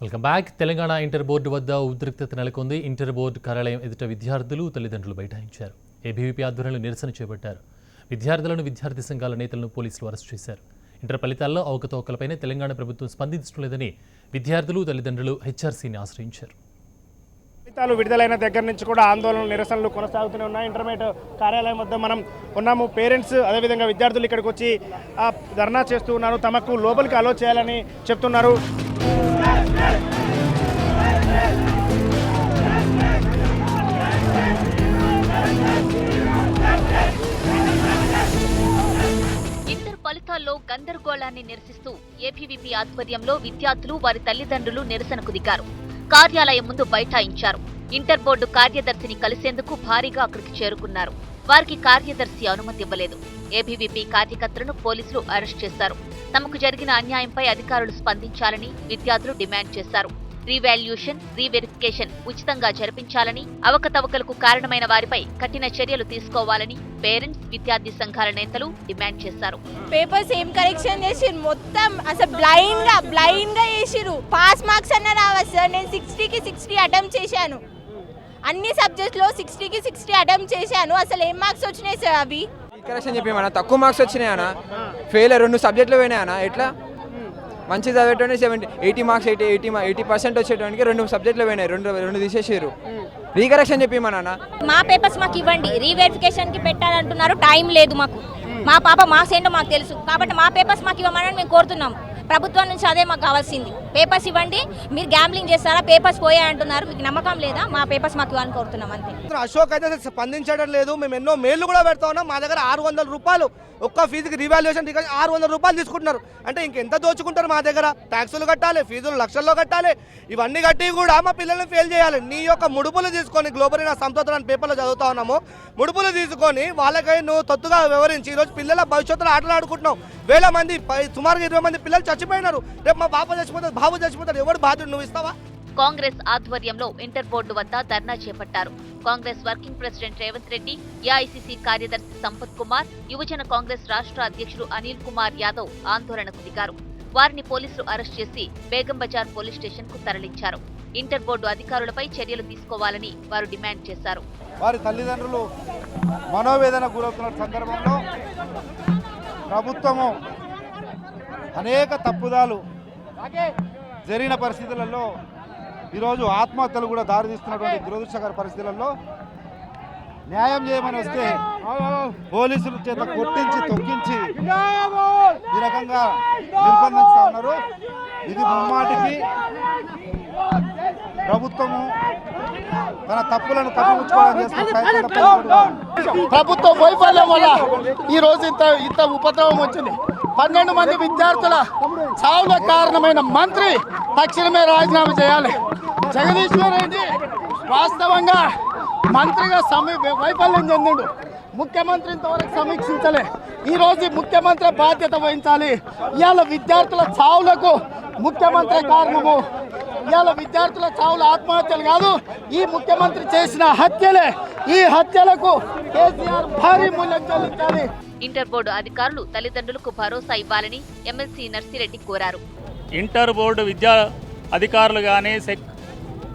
Welcome back. Telangana inter board వద్ద ఉద్రిక్తత నెలకొంది. ఇంటర్ బోర్డు కార్యాలయం ఎదుట విద్యార్థులు తల్లిదండ్రులు బైఠాయించారు. ఏబీవీపీ ఆధ్వర్యంలో నిరసన చేపట్టారు. విద్యార్థులను విద్యార్థి సంఘాల నేతలను పోలీసులు అరెస్ట్ చేశారు. ఇంటర్ ఫలితాల్లో అవకతవకలపైనే తెలంగాణ ప్రభుత్వం స్పందించడం లేదని విద్యార్థులు తల్లిదండ్రులు హెచ్ఆర్సీని ఆశ్రయించారు. ఫలితాలు విడుదలైన దగ్గర నుంచి కూడా ఆందోళనలు నిరసనలు కొనసాగుతూనే ఉన్నాయి. ఇంటర్మీడియట్ కార్యాలయం వద్ద మనం ఉన్నాము. పేరెంట్స్ అదేవిధంగా విద్యార్థులు ఇక్కడికి వచ్చి ధర్నా చేస్తూ ఉన్నారు. తమకు లోపలికి అలో చేయాలని చెప్తున్నారు. ఇంటర్ ఫలితాల్లో గందరగోళాన్ని నిరసిస్తూ ఏబీవీపీ ఆధ్వర్యంలో విద్యార్థులు వారి తల్లిదండ్రులు నిరసనకు దిగారు. కార్యాలయం ముందు బైఠాయించారు. ఇంటర్ బోర్డు కార్యదర్శిని కలిసేందుకు భారీగా అక్కడికి చేరుకున్నారు. వారికి కార్యదర్శి అనుమతి ఇవ్వలేదు. ఏబీవీపీ కార్యకర్తలను పోలీసులు అరెస్ట్ చేశారు. తమకు జరిగిన అన్యాయంపై అధికారులు స్పందించాలని విద్యార్థులు డిమాండ్ చేశారు. రీవాల్యుయేషన్, రీవెరిఫికేషన్ ఉచితంగా జరిపించాలని, అవకతవకలకు కారణమైన వారిపై కఠిన చర్యలు తీసుకోవాలని పేరెంట్స్, విద్యార్థి సంఘాల నేతలు డిమాండ్ చేశారు. పేపర్స్ ఏం కరెక్షన్ చేసిరు, మొత్తం అసలు బ్లైండ్ గా చేసిరు. పాస్ మార్క్స్ అన్న రావాలి సార్. నేను 60కి 60 అటెంప్ట్ చేశాను. అన్ని సబ్జెక్ట్ లో 60కి 60 అటెంప్ట్ చేశాను. అసలు ఏం మార్క్స్ వచ్చినాయి సార్? అవి కరెక్షన్ చెప్పేమన్నా తక్కువ మార్క్స్ వచ్చినాయి అన్న. ఫెయిల్ 2 సబ్జెక్టులు పోయినాయి అన్న. ఎట్లా మంచి చదివేటోనే 80 మార్క్స్ 80% వచ్చేటానికి 2 సబ్జెక్టులు పోయినాయి. రెండు తీసేసారు. రీకరెక్షన్ చెప్పేమన్నా. మా పేపర్స్ మాకు ఇవ్వండి. రీవెరిఫికేషన్ కి పెట్టాలంటున్నారు. టైం లేదు మాకు. మా పాప మార్క్స్ ఏంటో మాకు తెలుసు కాబట్టి మా పేపర్స్ మాకు ఇవ్వమని మేము కోరుతున్నాం. ప్రభుత్వం నుంచి అదే మాకు కావాల్సింది. పేపర్స్ ఇవ్వండి. మీరు గ్యాంబ్లింగ్ చేస్తారా? పేపర్స్ పోయాయి అంటున్నారు. మీకు నమ్మకం లేదా? మా పేపర్స్ మాకు ఇవ్వాలని కోరుతున్నాం అంతే. అశోక్ అయితే స్పందించడం లేదు. మేము ఎన్నో మెయిల్లు కూడా పెడతా ఉన్నాం. మా దగ్గర 600 రూపాయలు ఒక్క ఫీజుకి రివాల్యుయేషన్ 600 రూపాయలు తీసుకుంటున్నారు. అంటే ఇంకెంత దోచుకుంటారు? మా దగ్గర ట్యాక్సులు కట్టాలి, ఫీజులు లక్షల్లో కట్టాలి. ఇవన్నీ కట్టి కూడా మా పిల్లల్ని ఫెయిల్ చేయాలి. నీ యొక్క ముడుపులు తీసుకొని గ్లోబల్ నా సంతోత్రాన్ని పేపర్లో చదువుతా ఉన్నాము. ముడుపులు తీసుకొని వాళ్ళకై నువ్వు తొత్తుగా వివరించి ఈరోజు పిల్లల భవిష్యత్తులో ఆటలు ఆడుకుంటున్నావు. వేల మంది, సుమారుగా 20 మంది పిల్లలు చచ్చిపోయినారు. రేపు మా బాబు చచ్చిపోతారు, బాబు చచ్చిపోతారు. ఎవరు బాధ్యుడు? నువ్వు ఇస్తావా? కాంగ్రెస్ ఆధ్వర్యంలో ఇంటర్ బోర్డు వద్ద ధర్నా చేపట్టారు. Congress working president Revanth Reddy, AICC కార్యదర్శి సంపత్ కుమార్, యువజన కాంగ్రెస్ రాష్ట్ర అధ్యక్షుడు అనిల్ కుమార్ యాదవ్ ఆందోళనకు దిగారు. వారిని పోలీసులు అరెస్ట్ చేసి బేగం బజార్ పోలీస్ స్టేషన్ కు తరలించారు. ఇంటర్ బోర్డు అధికారులపై చర్యలు తీసుకోవాలని వారు డిమాండ్ చేశారు. వారి తల్లిదండ్రులు మనోవేదన గురవుతున్న సందర్భంలో ప్రభుత్వము అనేక తప్పుదాలు జరిగిన పరిస్థితులలో ఈరోజు ఆత్మహత్యలు కూడా దారితీస్తున్నటువంటి దురదృష్టకర పరిస్థితులలో న్యాయం చేయమని వస్తే పోలీసుల చేత కొట్టించి తొక్కించి ఈ రకంగా నిర్బంధిస్తూ ఉన్నారు. ఇది ముమ్మాటికి ప్రభుత్వము తన తప్పులను కప్పిపుచ్చుకోవడం చేస్తున్న ప్రభుత్వ వైఫల్యం వల్ల ఈ రోజు ఇంత ఉపద్రవం వచ్చింది. 12 మంది విద్యార్థుల చావులకు కారణమైన మంత్రి తక్షణమే రాజీనామా చేయాలి. జగదీశ్వర్ రెడ్డి వాస్తవంగా మంత్రిగా వైఫల్యం చెందిండు. ముఖ్యమంత్రి ఇంతవరకు సమీక్షించలే. ఈరోజు ముఖ్యమంత్రి బాధ్యత వహించాలి. ఇవాళ విద్యార్థుల చావులకు ముఖ్యమంత్రి కారణము. ఇవాళ విద్యార్థుల చావులు ఆత్మహత్యలు కాదు, ఈ ముఖ్యమంత్రి చేసిన హత్యలే. ఈ హత్యలకు కేసీఆర్ భారీ మూల్యం చెల్లించాలి. ఇంటర్ బోర్డు అధికారులు తల్లిదండ్రులకు భరోసా ఇవ్వాలని ఎమ్మెల్సీ నర్సిరెడ్డి కోరారు. ఇంటర్ బోర్డు విద్యా అధికారులు కానీ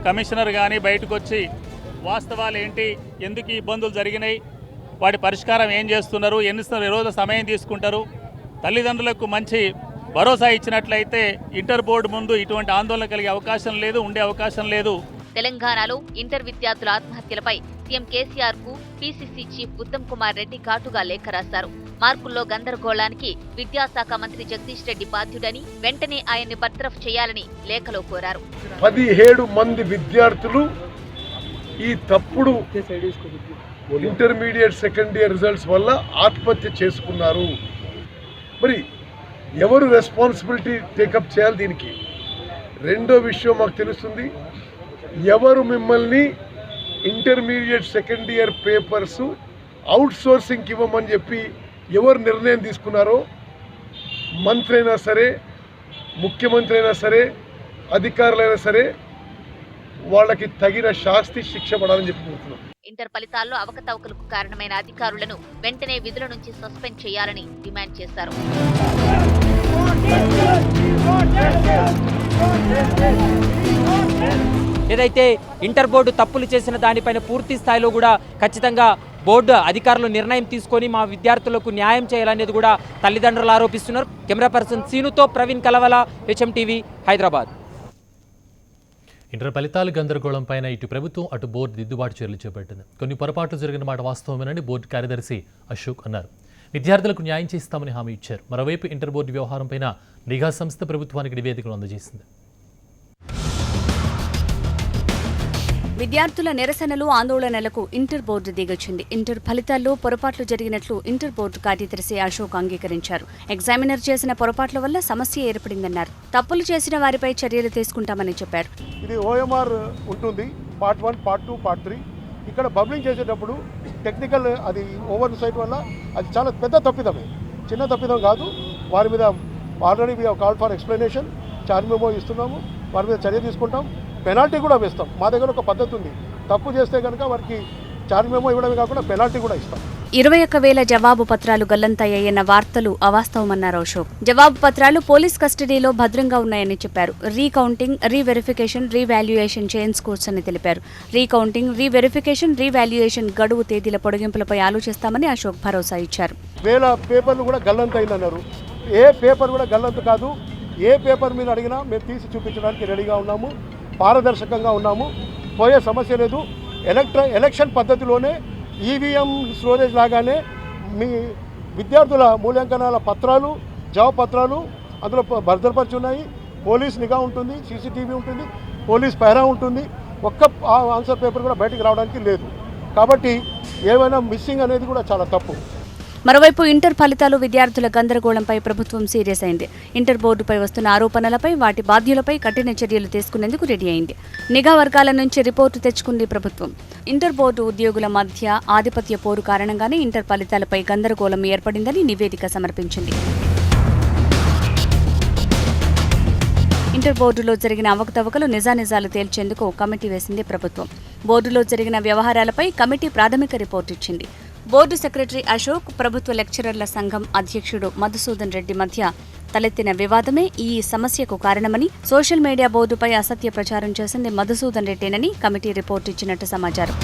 కమిషనర్ కానీ బయటకు వచ్చి వాస్తవాలు ఏంటి, ఎందుకు ఇబ్బందులు జరిగినాయి, వాటి పరిష్కారం ఏం చేస్తున్నారు, ఎన్ని రోజుల సమయం తీసుకుంటారు, తల్లిదండ్రులకు మంచి భరోసా ఇచ్చినట్లయితే ఇంటర్ బోర్డు ముందు ఇటువంటి ఆందోళన కలిగే అవకాశం లేదు, ఉండే అవకాశం లేదు. తెలంగాణలో ఇంటర్ విద్యార్థుల ఆత్మహత్యలపై సీఎం కేసీఆర్ కు పీసీసీ చీఫ్ ఉత్తమ్ కుమార్ రెడ్డి ఘాటుగా లేఖ రాశారు. మార్కుల్లో గందరగోళానికి విద్యాశాఖ మంత్రి జగదీష్ రెడ్డి బాధ్యుడని, వెంటనే ఆయన్ని బర్తరఫ్ చేయాలని లేఖలో కోరారు. 17 మంది విద్యార్థులు ఈ తప్పుడు ఇంటర్మీడియట్ సెకండ్ ఇయర్ రిజల్ట్స్ వల్ల ఆత్మహత్య చేసుకున్నారు. మరి ఎవరు రెస్పాన్సిబిలిటీ టేకప్ చేయాలి దీనికి? రెండో విషయం మాకు తెలుస్తుంది, ఎవరు మిమ్మల్ని ఇంటర్మీడియట్ సెకండ్ ఇయర్ పేపర్స్ అవుట్ సోర్సింగ్కి ఇవ్వమని చెప్పి ఎవరు నిర్ణయం తీసుకున్నారో మంత్రి అయినా సరే, ముఖ్యమంత్రి అయినా సరే, అధికారులైనా సరే వాళ్ళకి తగిన శాస్తి శిక్ష పడాలని చెప్పుకుంటున్నాం. ఇంటర్ ఫలితాల్లో అవకతవకలకు కారణమైన అధికారులను వెంటనే విధుల నుంచి సస్పెండ్ చేయాలని డిమాండ్ చేశారు. ఏదైతే ఇంటర్ బోర్డు తప్పులు చేసిన దానిపైన పూర్తి స్థాయిలో కూడా ఖచ్చితంగా బోర్డు అధికారులు నిర్ణయం తీసుకొని మా విద్యార్థులకు న్యాయం చేయాలనేది కూడా తల్లిదండ్రులు ఆరోపిస్తున్నారు. కెమెరా పర్సన్ సీనుతో ప్రవీణ్ కలవల, HMTV, హైదరాబాద్. ఇంటర్ ఫలితాలు గందరగోళం పైన ఇటు ప్రభుత్వం అటు బోర్డు దిద్దుబాటు చర్యలు చేపట్టింది. కొన్ని పొరపాట్లు జరిగిన మాట వాస్తవమేనని బోర్డు కార్యదర్శి అశోక్ అన్నారు. విద్యార్థులకు న్యాయం చేస్తామని హామీ ఇచ్చారు. మరోవైపు ఇంటర్ బోర్డు వ్యవహారంపైన నిఘా సంస్థ ప్రభుత్వానికి నివేదికను అందజేసింది. విద్యార్థుల నిరసనలు ఆందోళనలకు ఇంటర్ బోర్డు దిగొచ్చింది. ఇంటర్ ఫలితాల్లో పొరపాట్లు జరిగినట్లు ఇంటర్ బోర్డు కార్యదర్శి అశోక్ అంగీకరించారు. ఎగ్జామినర్ చేసిన పొరపాట్ల వల్ల సమస్య ఏర్పడిందన్నారు. తప్పులు చేసిన వారిపై చర్యలు తీసుకుంటామని చెప్పారు. ఇది OMR ఉంటుంది, పార్ట్ 1, పార్ట్ 2, పార్ట్ 3. ఇక్కడ బబ్లింగ్ చేసేటప్పుడు టెక్నికల్ అది ఓవర్ సైట్ వల్ల అది చాలా పెద్ద తప్పిదమే, చిన్న తప్పిదం కాదు. వారి మీద already we call for explanation, charge memo ఇస్తున్నాము. వారి మీద చర్య తీసుకుంటాం, పెనాల్టీ కూడా వేస్తాం. మా దగ్గర ఒక పద్ధతి ఉంది, తప్పు చేస్తే కనుక వారికి చార్జ్ మెమో ఇవ్వడమే కాకుండా పెనాల్టీ కూడా ఇస్తాం. 21,000 జవాబు పత్రాలు గల్లంతయ్యాయన్న వార్తలు అవాస్తవమన్నారు అశోక్. జవాబు పత్రాలు పోలీస్ కస్టడీలో భద్రంగా ఉన్నాయని చెప్పారు. రీకౌంటింగ్, రీవెరిఫికేషన్, రీవాల్యుయేషన్ చేయించుకోవచ్చని తెలిపారు. రీకౌంటింగ్, రీవెరిఫికేషన్, రీవాల్యుయేషన్ గడువు తేదీల పొడిగింపులపై ఆలోచిస్తామని అశోక్ భరోసా ఇచ్చారు. 1000 పేపర్లు కూడా గల్లంతైందన్నారు. ఏ పేపర్ కూడా గల్లంతు కాదు. ఏ పేపర్ మీద అడిగినా మేము తీసి చూపించడానికి రెడీగా ఉన్నాము, పారదర్శకంగా ఉన్నాము. పోయే సమస్య లేదు. ఎలక్షన్ పద్ధతిలోనే EVM స్టోరేజ్ లాగానే మీ విద్యార్థుల మూల్యాంకనాల పత్రాలు, జవాబు పత్రాలు అందులో భద్రపరిచి ఉన్నాయి. పోలీస్ నిఘా ఉంటుంది, CCTV ఉంటుంది, పోలీస్ పైరా ఉంటుంది. ఒక్క ఆన్సర్ పేపర్ కూడా బయటికి రావడానికి లేదు. కాబట్టి ఏమైనా మిస్సింగ్ అనేది కూడా చాలా తప్పు. మరోవైపు ఇంటర్ ఫలితాలు విద్యార్థుల గందరగోళంపై ప్రభుత్వం సీరియస్ అయింది. ఇంటర్ బోర్డుపై వస్తున్న ఆరోపణలపై వాటి బాధ్యులపై కఠిన చర్యలు తీసుకునేందుకు రెడీ అయింది. నిఘా వర్గాల నుంచి రిపోర్టు తెచ్చుకుంది ప్రభుత్వం. ఇంటర్ బోర్డు ఉద్యోగుల మధ్య ఆధిపత్య పోరు కారణంగానే ఇంటర్ ఫలితాలపై గందరగోళం ఏర్పడిందని నివేదిక సమర్పించింది. ఇంటర్ బోర్డులో జరిగిన అవకతవకలు నిజానిజాలు తేల్చేందుకు కమిటీ వేసింది ప్రభుత్వం. బోర్డులో జరిగిన వ్యవహారాలపై కమిటీ ప్రాథమిక రిపోర్టు ఇచ్చింది. బోర్డు సెక్రటరీ అశోక్, ప్రభుత్వ లెక్చరర్ల సంఘం అధ్యక్షుడు మధుసూదన్ రెడ్డి మధ్య తలెత్తిన వివాదమే ఈ సమస్యకు కారణమని, సోషల్ మీడియా బోర్డుపై అసత్య ప్రచారం చేసింది మధుసూదన్ రెడ్డినని కమిటీ రిపోర్టు ఇచ్చినట్టు సమాచారం.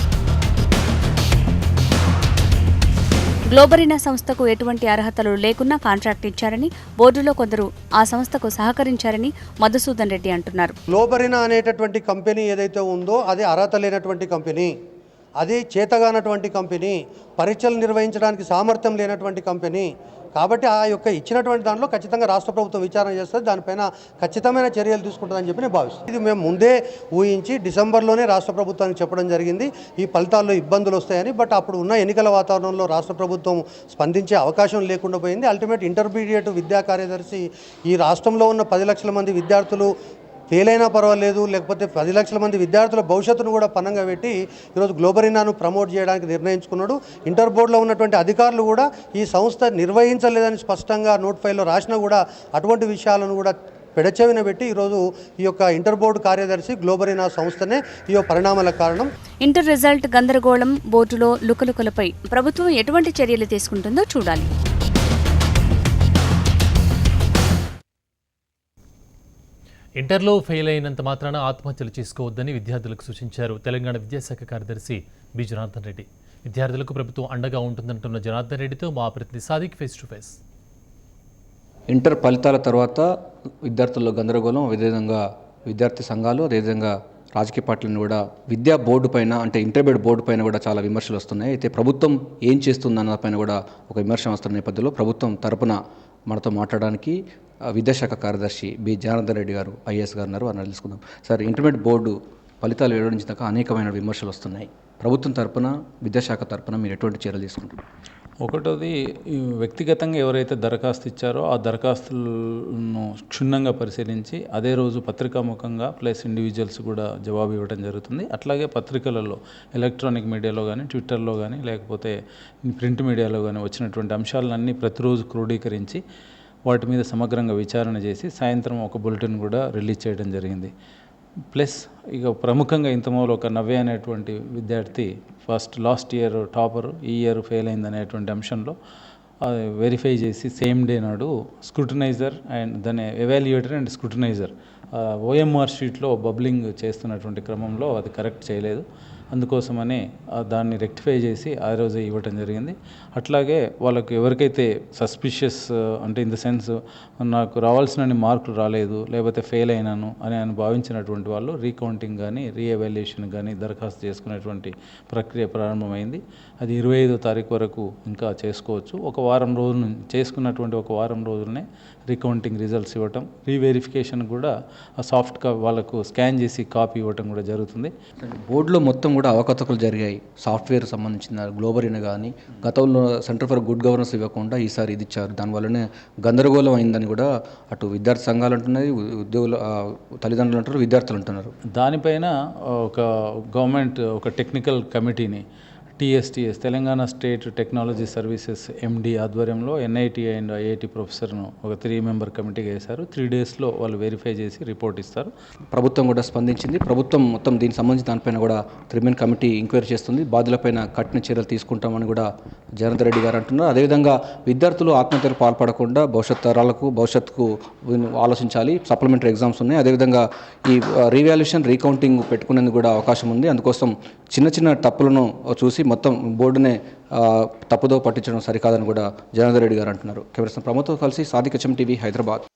గ్లోబరీనా సంస్థకు ఎటువంటి అర్హతలు లేకున్నా కాంట్రాక్ట్ ఇచ్చారని, బోర్డులో కొందరు ఆ సంస్థకు సహకరించారని మధుసూదన్ రెడ్డి అంటున్నారు. గ్లోబరీనా అనేటటువంటి కంపెనీ ఏదైతే ఉందో అది అర్హత లేనటువంటి కంపెనీ, అది చేతగానటువంటి కంపెనీ, పరీక్షలు నిర్వహించడానికి సామర్థ్యం లేనటువంటి కంపెనీ. కాబట్టి ఆ యొక్క ఇచ్చినటువంటి దాంట్లో ఖచ్చితంగా రాష్ట్ర ప్రభుత్వం విచారణ చేస్తుంది, దానిపైన ఖచ్చితమైన చర్యలు తీసుకుంటుందని చెప్పి నేను భావిస్తాను. ఇది మేము ముందే ఊహించి డిసెంబర్లోనే రాష్ట్ర ప్రభుత్వానికి చెప్పడం జరిగింది ఈ ఫలితాల్లో ఇబ్బందులు వస్తాయని. బట్ అప్పుడు ఉన్న ఎన్నికల వాతావరణంలో రాష్ట్ర ప్రభుత్వం స్పందించే అవకాశం లేకుండా పోయింది. అల్టిమేట్ ఇంటర్మీడియట్ విద్యా కార్యదర్శి ఈ రాష్ట్రంలో ఉన్న 10 లక్షల మంది విద్యార్థులు ఫెయిల్ అయినా పర్వాలేదు, లేకపోతే 10 లక్షల మంది విద్యార్థుల భవిష్యత్తును కూడా పన్నంగా పెట్టి ఈరోజు గ్లోబరీనాను ప్రమోట్ చేయడానికి నిర్ణయించుకున్నాడు. ఇంటర్ బోర్డులో ఉన్నటువంటి అధికారులు కూడా ఈ సంస్థ నిర్వహించలేదని స్పష్టంగా నోట్ ఫైల్లో రాసినా కూడా అటువంటి విషయాలను కూడా పెడచెవిన పెట్టి ఈరోజు ఈ యొక్క ఇంటర్ బోర్డు కార్యదర్శి గ్లోబరీనా సంస్థనే ఈ పరిణామాలకు కారణం. ఇంటర్ రిజల్ట్ గందరగోళం, బోర్డులో లుకలుకలపై ప్రభుత్వం ఎటువంటి చర్యలు తీసుకుంటుందో చూడాలి. ఇంటర్లో ఫెయిల్ అయినంత మాత్రాన ఆత్మహత్యలు చేసుకోవద్దని విద్యార్థులకు సూచించారు తెలంగాణ విద్యాశాఖ కార్యదర్శి బి జనార్దన్ రెడ్డి. విద్యార్థులకు ప్రభుత్వం అండగా ఉంటుందంటున్న జనార్దన్ రెడ్డితో మా ప్రతినిధి Sadiq face to face. Inter ఫలితాల తర్వాత విద్యార్థుల్లో గందరగోళం, అదేవిధంగా విద్యార్థి సంఘాలు, అదేవిధంగా రాజకీయ పార్టీలను కూడా విద్యా బోర్డు పైన, అంటే ఇంటర్మీడియట్ బోర్డు పైన కూడా చాలా విమర్శలు వస్తున్నాయి. అయితే ప్రభుత్వం ఏం చేస్తుందన్న పైన కూడా ఒక విమర్శ వస్తున్న నేపథ్యంలో ప్రభుత్వం తరపున మనతో మాట్లాడడానికి విద్యాశాఖ కార్యదర్శి బి జనార్దన్ రెడ్డి గారు, IAS గారు ఉన్నారు. అని తెలుసుకుందాం. సార్, ఇంటర్మీడియట్ బోర్డు ఫలితాలు వెలువడించాక అనేకమైన విమర్శలు వస్తున్నాయి. ప్రభుత్వం తరపున, విద్యాశాఖ తరపున మీరు ఎటువంటి చర్యలు తీసుకుంటున్నారు? ఒకటోది, వ్యక్తిగతంగా ఎవరైతే దరఖాస్తు ఇచ్చారో ఆ దరఖాస్తులను క్షుణ్ణంగా పరిశీలించి అదే రోజు పత్రికాముఖంగా ప్లస్ ఇండివిజువల్స్ కూడా జవాబు ఇవ్వడం జరుగుతుంది. అట్లాగే పత్రికలలో, ఎలక్ట్రానిక్ మీడియాలో కానీ, ట్విట్టర్లో కానీ, లేకపోతే ప్రింట్ మీడియాలో కానీ వచ్చినటువంటి అంశాలన్నీ ప్రతిరోజు క్రోడీకరించి వాటి మీద సమగ్రంగా విచారణ చేసి సాయంత్రం ఒక బులెటిన్ కూడా రిలీజ్ చేయడం జరిగింది. ప్లస్ ఇక ప్రముఖంగా ఇంతమూలు ఒక నవ్య అనేటువంటి విద్యార్థి లాస్ట్ ఇయర్ టాపర్, ఈ ఇయర్ ఫెయిల్ అయింది అనేటువంటి అంశంలో వెరిఫై చేసి సేమ్ డే నాడు స్క్రూటనైజర్ అండ్ దాని ఎవాల్యుయేటర్ అండ్ స్క్రూటనైజర్ ఓఎంఆర్ షీట్లో బబ్లింగ్ చేస్తున్నటువంటి క్రమంలో అది కరెక్ట్ చేయలేదు. అందుకోసమని దాన్ని రెక్టిఫై చేసి ఆ రోజే ఇవ్వటం జరిగింది. అట్లాగే వాళ్ళకి ఎవరికైతే సస్పిషియస్ అంటే ఇన్ ద సెన్స్ నాకు రావాల్సిన మార్కులు రాలేదు లేకపోతే ఫెయిల్ అయినాను అని భావించినటువంటి వాళ్ళు రీకౌంటింగ్ కానీ రీఎవాల్యుయేషన్ కానీ దరఖాస్తు చేసుకునేటువంటి ప్రక్రియ ప్రారంభమైంది. అది 25వ తారీఖు వరకు ఇంకా చేసుకోవచ్చు. ఒక వారం రోజులు చేసుకున్నటువంటి ఒక వారం రోజులనే రీకౌంటింగ్ రిజల్ట్స్ ఇవ్వటం, రీవెరిఫికేషన్ కూడా సాఫ్ట్ వాళ్ళకు స్కాన్ చేసి కాపీ ఇవ్వటం కూడా జరుగుతుంది. బోర్డులో మొత్తం కూడా అవకతవకలు జరిగాయి. సాఫ్ట్వేర్ సంబంధించిన గ్లోబరీని కానీ గతంలో సెంటర్ ఫర్ గుడ్ గవర్నెన్స్ ఇవ్వకుండా ఈసారి ఇది ఇచ్చారు. దానివల్లనే గందరగోళం అయిందని కూడా అటు విద్యార్థి సంఘాలు అంటున్నాయి, ఉద్యోగులు తల్లిదండ్రులు అంటారు, విద్యార్థులు అంటున్నారు. దానిపైన ఒక గవర్నమెంట్ ఒక టెక్నికల్ కమిటీని TSTS Telangana state technology services MD ఆధ్వర్యంలో NIT అండ్ IIT ప్రొఫెసర్ను ఒక 3 మెంబర్ కమిటీగా వేశారు. 3 డేస్లో వాళ్ళు వెరిఫై చేసి రిపోర్ట్ ఇస్తారు. ప్రభుత్వం కూడా స్పందించింది. ప్రభుత్వం మొత్తం దీనికి సంబంధించి దానిపైన కూడా 3 మెన్ కమిటీ ఎంక్వైరీ చేస్తుంది. బాధ్యులపైన కఠిన చర్యలు తీసుకుంటామని కూడా జనార్దన్ రెడ్డి గారు అంటున్నారు. అదేవిధంగా విద్యార్థులు ఆత్మహత్యలు పాల్పడకుండా భవిష్యత్తుకు ఆలోచించాలి. సప్లిమెంటరీ ఎగ్జామ్స్ ఉన్నాయి. అదేవిధంగా ఈ రీవాల్యుయేషన్ రీకౌంటింగ్ పెట్టుకునేందుకు కూడా అవకాశం ఉంది. అందుకోసం చిన్న తప్పులను చూసి మొత్తం బోర్డునే తప్పుదో పట్టించడం సరికాదని కూడా జనార్దన్ రెడ్డి గారు అంటున్నారు. కెమెరా ప్రమోద్తో కలిసి సాదిక్ HM TV హైదరాబాద్.